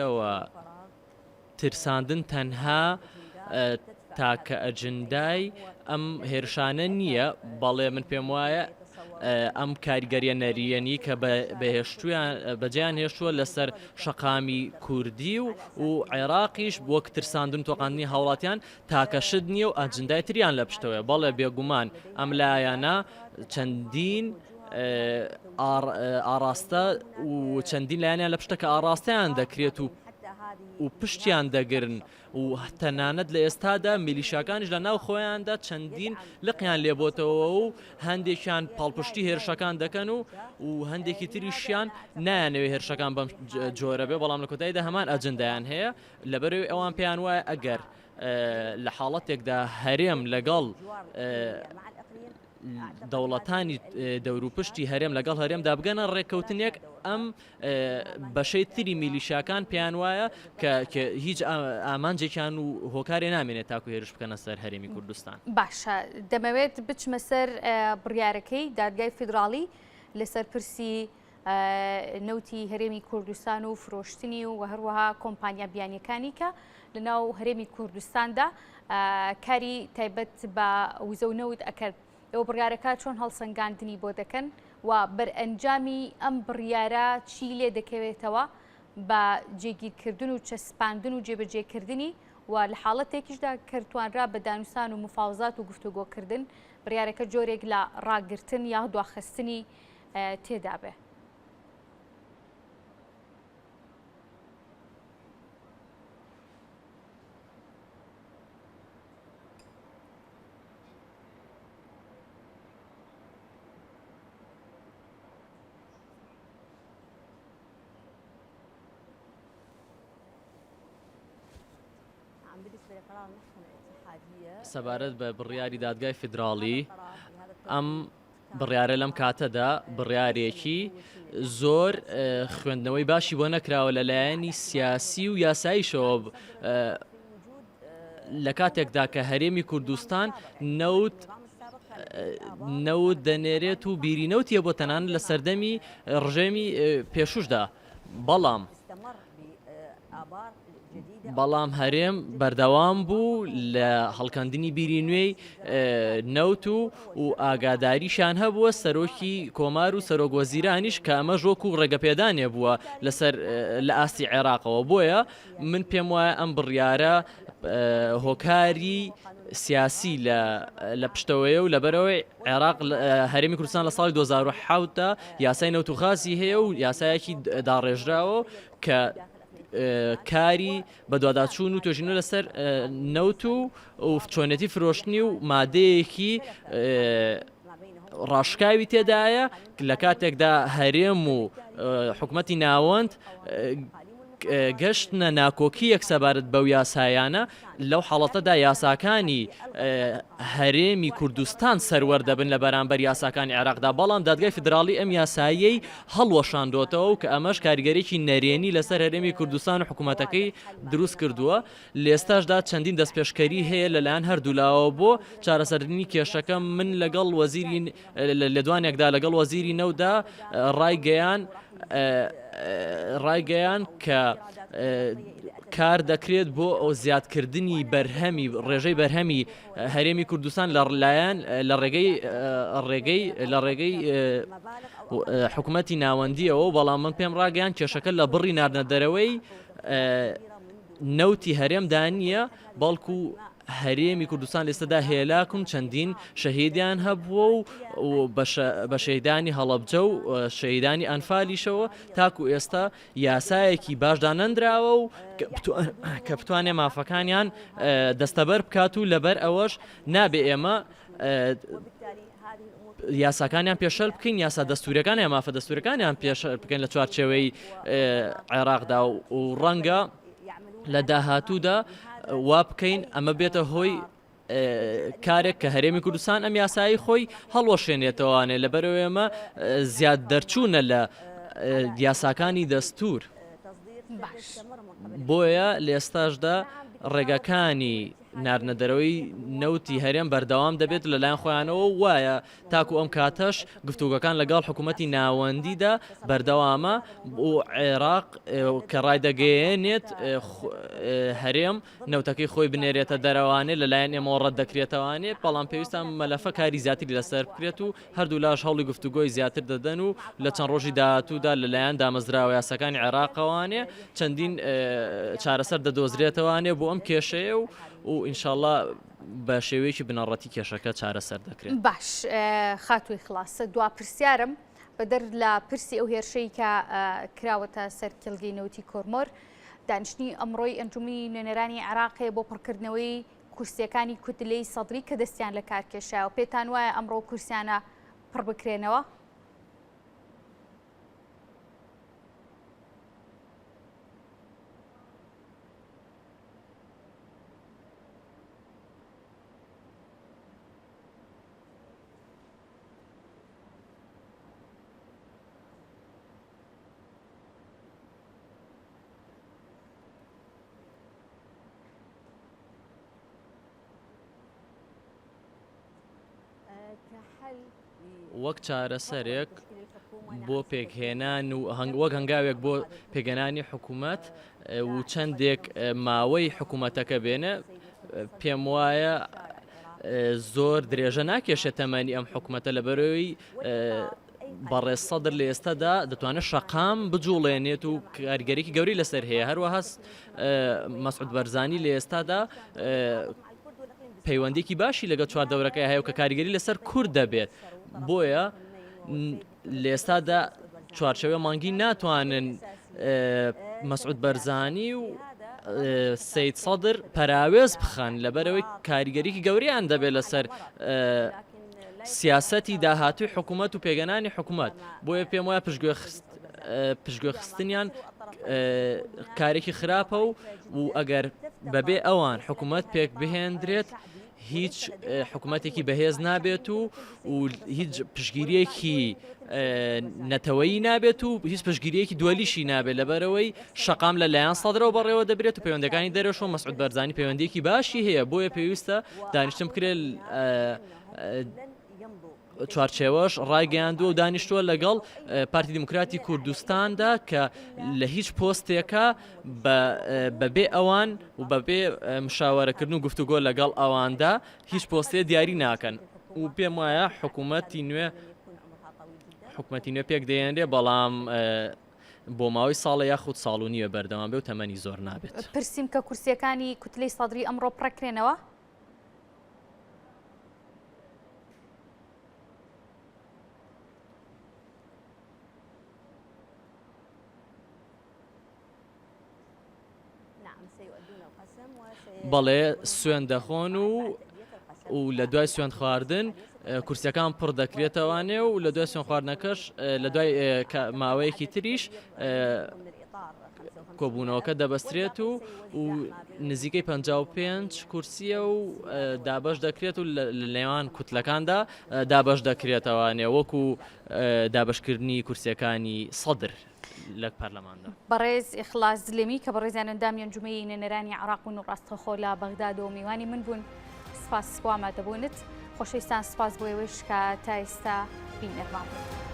ەوە ترساندن تەنها تاکە ئەجندای ئەم هێرشانە نییە بەڵێ من پێم وایە ئەم کاریگەریە نەریەنی کە بەجیان هێشتووە لەسەر شەقامی کوردی و عێراقیش بۆ ترساندن تۆقاندنی هاوڵاتیان تاکەشت نییە و ئەجندای تریان لە پشتەوەی بەڵێ بێگومان ئەم لایەنە چەندین ئاراستە و چەندین لایەنیان لە پشتەکە ئاراستەیان دەکرێت و پشتیان دەگرن و تەنانەت لە ئێستادا میلیشاکانیش لە ناو خۆیاندا چەندین لقیان لێبۆتەوە و هەندێکیان پاڵپشتی هێرشەکان دەکەن و هەندێکی تریشیان نایانەوێ هێرشەکان بەم جۆرە بێ بەڵام لە کۆتاییدا هەمان ئەجندایان هەیە لەبەرەوەی ئەوان پێیان وایە ئەگەر لە حاڵەتێکدا هەرێم لەگەڵ دەوڵەتانی دەوروپشتی هەرێم لەگەڵ هەرێمدا بگەنە ڕێککەوتنێک ئەم بەشەی تری میلیشاکان پێیان وایە کە هیچ ئامانجێکیان و هۆکارێ نامێنێت تاکو هێرش بکەنە سەر هەرێمی کوردستان. باشە دەمەوێت بچمە سەر بڕیارەکەی دادگای فیدراڵی لەسەر پرسی نەوتی هەرێمی کوردستان و فرۆشتنی و هەروەها کۆمپانیا بیانیەکانی کە لە ناو هەرێمی کوردستاندا کاری تایبەت بە وزە و نەوت ئەکرد. ئەو بڕیارەکە چۆن هەڵسەنگاندنی بۆ دەکەن و بەرئەنجامی ئەم بڕیارە چی لێ دەکەوێتەوە بە جێگیرکردن و چەسپاندن و جێبەجێکردنی و لە حاڵەتێکیشدا کردوانرا بە دانووسان و مفاوزات و گفتوگۆکردن بڕیارەکە جۆرێک لە ڕاگرتن یا دواخستنی تێدا بێ. سەبارەت بە بڕیاری دادگای فیدراڵی ئەم بڕیارە لەم کاتەدا بڕیارێکی زۆر خوێندنەوەی باشی بۆ نەکراوە لەلایەنی سیاسی و یاساییشەوە لە کاتێکدا کە هەرێمی کوردستان نەوت دەنێرێت و بیرینەوتیە بۆ تەنان لە سەردەمی ڕژێمی پێشوشدا بەڵام هەرێم بەردەوام بوو لە هەڵکاندنی بیری نوێی نەوت و ئاگاداریشان هەبووە سەرۆکی کۆمار و سەرۆکوەزیرانیش کە ئەمە ژۆک و ڕێگەپێدانێ بووە لەسەر لە ئاستی عێراقەوە بۆیە من پێم وایە ئەم بڕیارە هۆکاری سیاسی لە پشتەوەیە و لەبەرەوەی عێراق هەرێمی کوردستان لە ساڵی 2007دا یاسای نەوتوخاسی هەیە و یاسایەکی داڕێژراوە کە کاری بە دوواداچوون و توێژینە لەسەر نەوت و چۆنێتی فرۆشتنی و مادەیەکی ڕاشکاوی تێدایە لە کاتێکدا هەرێم و حکومەتی ناوەند گەشتنە ناکۆکیەک سەبارەت بەو یاسایانە لەو حاڵەتەدا یاساکانی هەرێمی کوردستان سەروەر دەبن لە بەرامبەر یاساکانی عێراقدا بەڵام دادگای فیدراڵی ئەم یاسایەی هەڵوەشاندۆتەوە و کە ئەمەش کاریگەرێکی نەرێنی لەسەر هەرێمی کوردستان و حکوومەتەکەی دروست کردووە لێستاشدا چەندین دەستپێشکەری هەیە لەلایەن هەردوولاوە بۆ چارەسەردنی کێشەکە من لەگەڵ وەزیری لێدوانێکدا لەگەڵ وەزیری نەودا ڕایگەیان کە کار دەکرێت بۆ ئەو زیادکردنی بەرهەمی ڕێژەی بەرهەمی هەرێمی کوردستان لە ڕێگەی حکوومەتی ناوەندیەوە بەڵام من پێم ڕاگەیان کێشەکە لە بڕی ناردنەدەرەوەی نەوتی هەرێم دانیە بەڵکو هەرێمی کوردستان لێستەدا هێلاکم چەندین شەهیدیان هەبووە و بە شەیدانی هەڵەبجە و شەیدانی ئەنفالیشەوە تاکو ئێستا یاسایەکی باشدا نەندراوە و کە بتوانێ مافەکانیان دەستەبەر بکات و لەبەر ئەوەش نابێ ئێمە یاساکانیان پێشەل بکەین یاسا دەستوریەکانیان مافە دەستوریەکانیان پێشەل بکەین لە چوارچێوەی عێراقدا و ڕەنگە لە داهاتوودا وا بکەین ئەمە بێتە هۆی کارێک کە هەرێمی کوردستان ئەم یاسایی خۆی هەڵوەشێنێتەوانێ لەبەرەوە ئێمە زیاد دەرچوونە لە یاساکانی دەستور بۆیە لە ئێستاشدا ڕێگەکانی ناردنەدەرەوەی نەوتی هەرێم بەردەوام دەبێت لەلایەن خۆیانەوە وایە تاکو ئەم کاتەش گفتوگەکان لەگەڵ حکوومەتی ناوەندیدا بەردەوامە و عێراق کە ڕایدەگەیەنێت هەرێم نەوتەکەی خۆی بنێرێتە دەرەوانێ لەلایەن ئێمە ڕەت دەکرێتەوانێت بەڵام پێویستان مەلەفە کاری زیاتری لەسەر بکرێت و هەردوو لاش هەوڵی گفتوگۆی زیاتر دەدەن و لە چەند ڕۆژی داهاتوودا لەلایەن دامەزراوە یاساکانی عێراقەوانێ چەندین چارەسەر دەدۆزرێتەوانێ بۆ ئەم کێشەیە و ئینشاءڵڵا بە شێوەیەکی بنەڕەتی کێشەکە چارەسەر دەکرێت. باش خاتووی خلاص دوا پرسیارم بەدەر لە پرسی ئەو هێرشەی کە کراوەتە سەر کێڵگەی نەوتی کۆرمۆر دانیشتنی ئەمڕۆی ئەنجومی نوێنەرانی عێراقێ بۆ پڕکردنەوەی کورسیەکانی کوتلەی سەدری کە دەستیان لە کار کێشایەوە پێتان وایە ئەمڕۆ کورسیانە پڕ بکرێنەوە؟ وەک چارەسەرێک بۆ پێکهێنان و وەک هەنگاوێک بۆ پێگەنانی حکوومەت و چەندێک ماوەی حکوومەتەکە بێنە پێم وایە زۆر درێژە ناکێشێت تەمەنی ئەم حکوومەتە لەبەرەوەی بەڕێز سەدر لە ئێستادا دەتوانێت شەقام بجوڵێنێت و کاریگەرێکی گەوری لەسەر هەیە هەروە هەست مەسعود بەرزانی لە ئێستادا پەیوەندێکی باشی لەگە چواردەورەکەی هەیە و کە کاریگەری لەسەر کورد دەبێت بۆیە لە ئێستادا چوارچەوەی مانگی ناتوانن مەسعود بەرزانی و سەید سەدر پەراوێز بخەن لەبەرەوەی کاریگەریکی گەوریان دەبێت لەسەر سیاسەتی داهاتووی حکوومەت و پێگەنانی حکوومەت بۆیە پێم وایە پشتگوێ خستنیان کارێکی خراپە و ئەگەر بەبێ ئەوان حکوومەت پێک بهێندرێت هیچ حکوومەتێکی بەهێز نابێت و هیچ پشگیریەکی نەتەوەیی نابێت و هیچ پشگیریەکی دووەلیشی نابێت لەبەرەوەی شەقام لەلایەن سەدرەوە بەڕێوە دەبرێت و پەیوەندەکانی دەرەوە مەسعود بەرزانی پەیوەندێکی باشی هەیە بۆیە پێویستە دانیشتن بکرێت چوارچێوەش ڕایگەیاندووە و دانیشتووە لەگەڵ پارتی دموکراتی کوردستاندا کە لە هیچ پۆستێکە بەبێ ئەوان و بەبێ مشاوەرەکردن و گفتوگۆ لەگەڵ ئەواندا هیچ پۆستێ دیاری ناکەن و پێم وایە حکوومەتی نوێ پێک دەێنرێ بەڵام بۆ ماوەی ساڵە یاخود ساڵ و نیوە بەردەوام بێ و تەمەنی زۆر نابێت. پرسییم کە کورسیەکانی کوتلەی سەدری ئەمڕۆ پڕەکرێنەوە؟ بەڵێ سوێن دەخۆن و لە دوای سوێن خواردن کورسیەکان پڕ دەکرێتەوانێ و لە دوای سوێن خواردنەکەش لە دوای ماوەیەکی تریش کۆبوونەوەکە دەبەسترێت و نزیکەی 55 کورسیە و دابەش دەکرێت و لە نێوان کوتلەکاندا دابەش دەکرێتەوانێ وەکو دابشکردنی کورسیەکانی سەدر لە پەرلەماندا. بەڕێز ئیخلاس زلێمی کە بەڕێزیان ئەندامی ئەنجومەی نێنەرانی عێراق بوون و ڕاستەخۆ لە بەغداد و میوانی من بوون. سپاس بۆ ئامادەبوونت. خۆشەویستان سپاس بۆ ئێوەش کە تا ئێستا بینەرمان بوون.